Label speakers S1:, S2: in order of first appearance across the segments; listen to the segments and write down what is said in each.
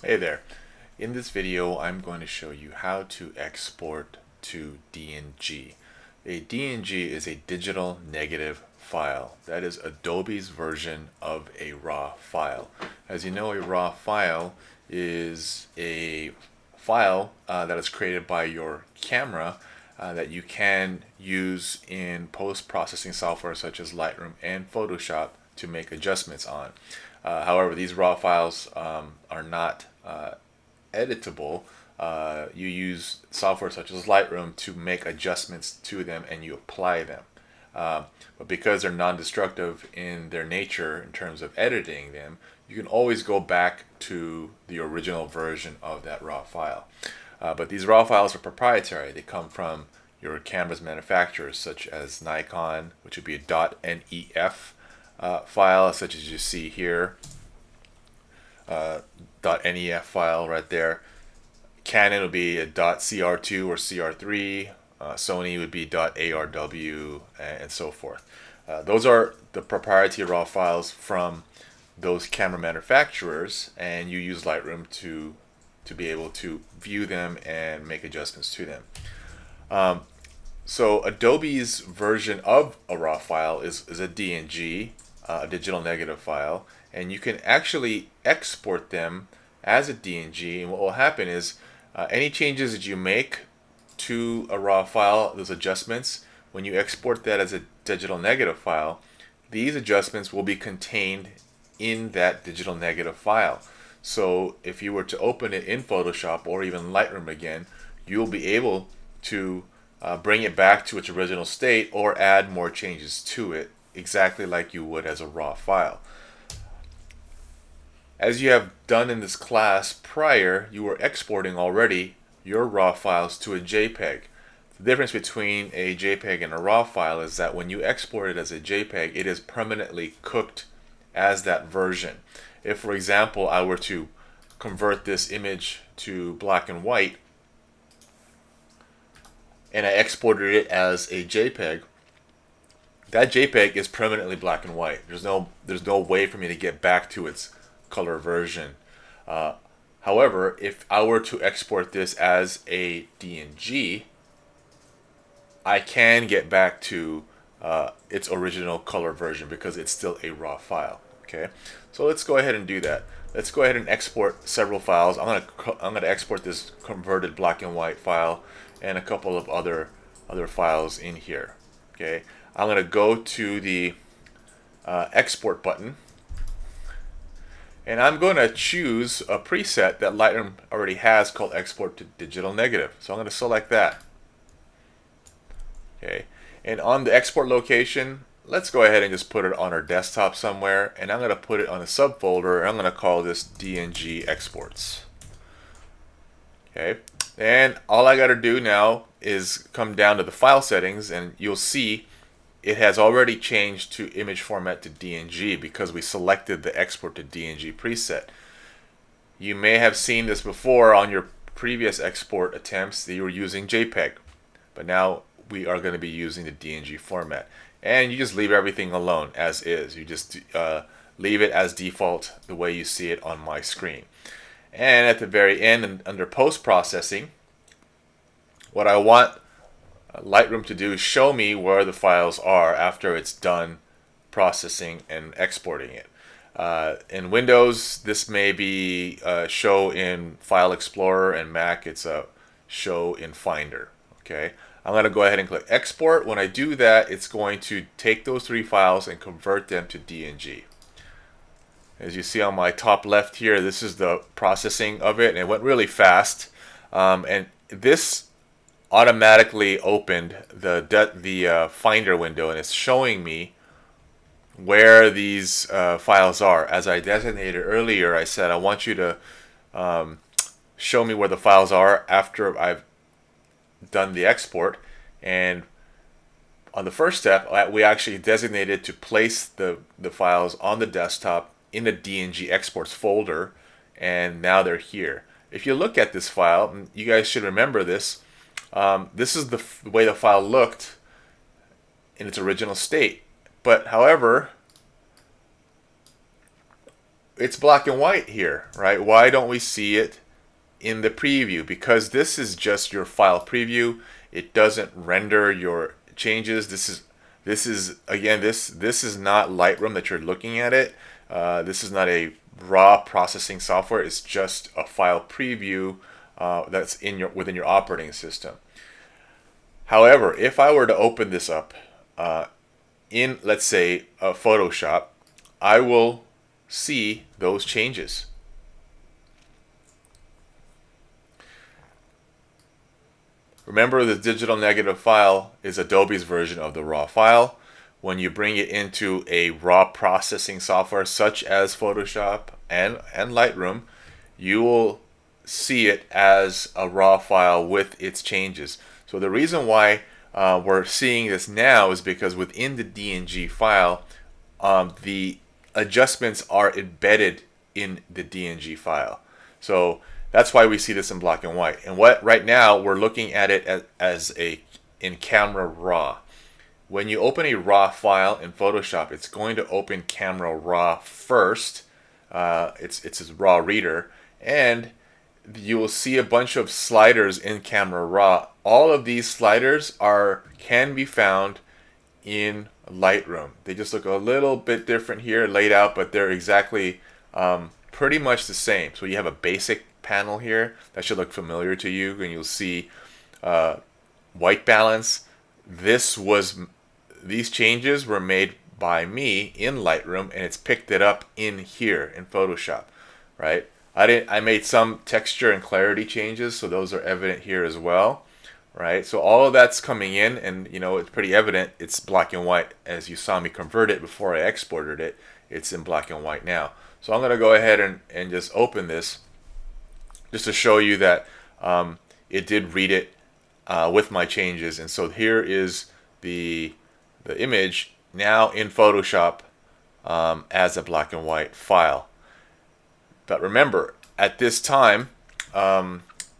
S1: Hey there. In this video, I'm going to show you how to export to DNG. A DNG is a digital negative file. That is Adobe's version of a raw file. As you know, a raw file is a file that is created by your camera that you can use in post-processing software such as Lightroom and Photoshop to make adjustments on. However, these raw files are not editable. You use software such as Lightroom to make adjustments to them and you apply them. But because they're non-destructive in their nature in terms of editing them, you can always go back to the original version of that raw file. But these raw files are proprietary. They come from your camera's manufacturers, such as Nikon, which would be a .nef file, such as you see here. .nef file right there. Canon would be a .cr2 or cr3. Sony would be .arw and so forth. Those are the proprietary raw files from those camera manufacturers, and you use Lightroom to be able to view them and make adjustments to them. So Adobe's version of a raw file is a DNG, a digital negative file, and you can actually export them as a DNG. And what will happen is any changes that you make to a raw file, those adjustments, when you export that as a digital negative file, these adjustments will be contained in that digital negative file. So if you were to open it in Photoshop or even Lightroom again, you'll be able to bring it back to its original state or add more changes to it, exactly like you would as a raw file. As you have done in this class prior, you were exporting already your raw files to a JPEG. The difference between a JPEG and a raw file is that when you export it as a JPEG, it is permanently cooked as that version. If, for example, I were to convert this image to black and white, and I exported it as a JPEG, that JPEG is permanently black and white. There's no way for me to get back to its color version. However, if I were to export this as a DNG, I can get back to its original color version because it's still a raw file. Okay, so let's go ahead and do that. Let's go ahead and export several files. I'm gonna export this converted black and white file and a couple of other files in here. Okay, I'm gonna go to the export button, and I'm going to choose a preset that Lightroom already has called Export to Digital Negative. So I'm going to select that. Okay, and on the export location, let's go ahead and just put it on our desktop somewhere, and I'm going to put it on a subfolder, and I'm going to call this DNG Exports. Okay, and all I got to do now is come down to the file settings, and you'll see it has already changed to image format to DNG because we selected the export to DNG preset. You may have seen this before on your previous export attempts that you were using JPEG, but now we are going to be using the DNG format. And you just leave everything alone as is. You just leave it as default the way you see it on my screen. And at the very end, under post-processing, what I want Lightroom to do is show me where the files are after it's done processing and exporting it. In Windows, this may be show in File Explorer, and Mac, it's a show in Finder. Okay, I'm going to go ahead and click Export. When I do that, it's going to take those three files and convert them to DNG. As you see on my top left here, this is the processing of it, and it went really fast. And this automatically opened the Finder window, and it's showing me where these files are. As I designated earlier, I said I want you to show me where the files are after I've done the export. And on the first step, we actually designated to place the files on the desktop in the DNG exports folder, and now they're here. If you look at this file, you guys should remember this. This is the way the file looked in its original state. But however, it's black and white here, right? Why don't we see it in the preview? Because this is just your file preview. It doesn't render your changes. This is again, this is not Lightroom that you're looking at it. This is not a raw processing software. It's just a file preview that's within your operating system. However, if I were to open this up in, let's say, Photoshop, I will see those changes. Remember, the digital negative file is Adobe's version of the raw file. When you bring it into a raw processing software such as Photoshop and Lightroom, you will see it as a raw file with its changes. So the reason why we're seeing this now is because within the DNG file, the adjustments are embedded in the DNG file. So that's why we see this in black and white. And what right now we're looking at it as in camera raw. When you open a raw file in Photoshop, it's going to open camera raw first. It's a raw reader, and you will see a bunch of sliders in camera raw. All of these sliders can be found in Lightroom. They just look a little bit different here laid out, but they're exactly pretty much the same. So you have a basic panel here that should look familiar to you, and you'll see white balance. These changes were made by me in Lightroom, and it's picked it up in here in Photoshop, right? I made some texture and clarity changes, so those are evident here as well, right? So all of that's coming in, and it's pretty evident it's black and white. As you saw me convert it before I exported it, it's in black and white now. So I'm going to go ahead and just open this just to show you that it did read it with my changes. And so here is the image now in Photoshop as a black and white file. But remember, at this time,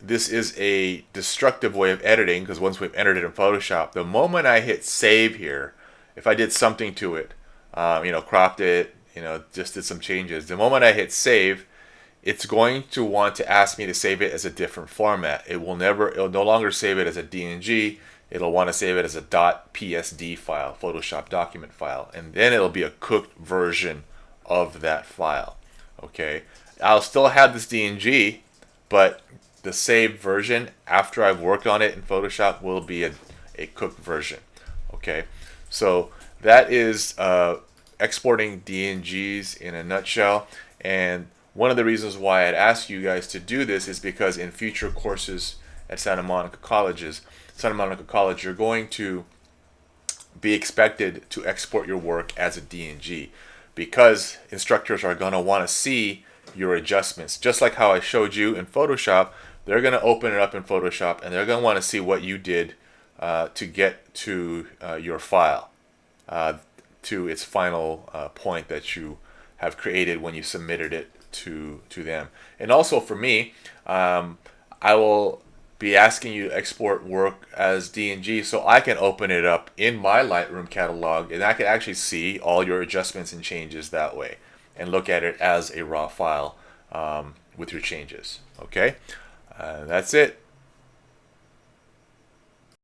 S1: this is a destructive way of editing, because once we've entered it in Photoshop, the moment I hit save here, if I did something to it, cropped it, just did some changes, the moment I hit save, it's going to want to ask me to save it as a different format. It'll no longer save it as a DNG. It'll want to save it as a .psd file, Photoshop document file, and then it'll be a cooked version of that file. Okay, I'll still have this DNG, but the saved version after I've worked on it in Photoshop will be a cooked version. Okay, so that is exporting DNGs in a nutshell. And one of the reasons why I'd ask you guys to do this is because in future courses at Santa Monica College, you're going to be expected to export your work as a DNG, because instructors are going to want to see your adjustments. Just like how I showed you in Photoshop, they're going to open it up in Photoshop, and they're going to want to see what you did to get to your file, to its final point that you have created when you submitted it to them. And also for me, I will be asking you to export work as DNG so I can open it up in my Lightroom catalog, and I can actually see all your adjustments and changes that way and look at it as a raw file with your changes. Okay, that's it.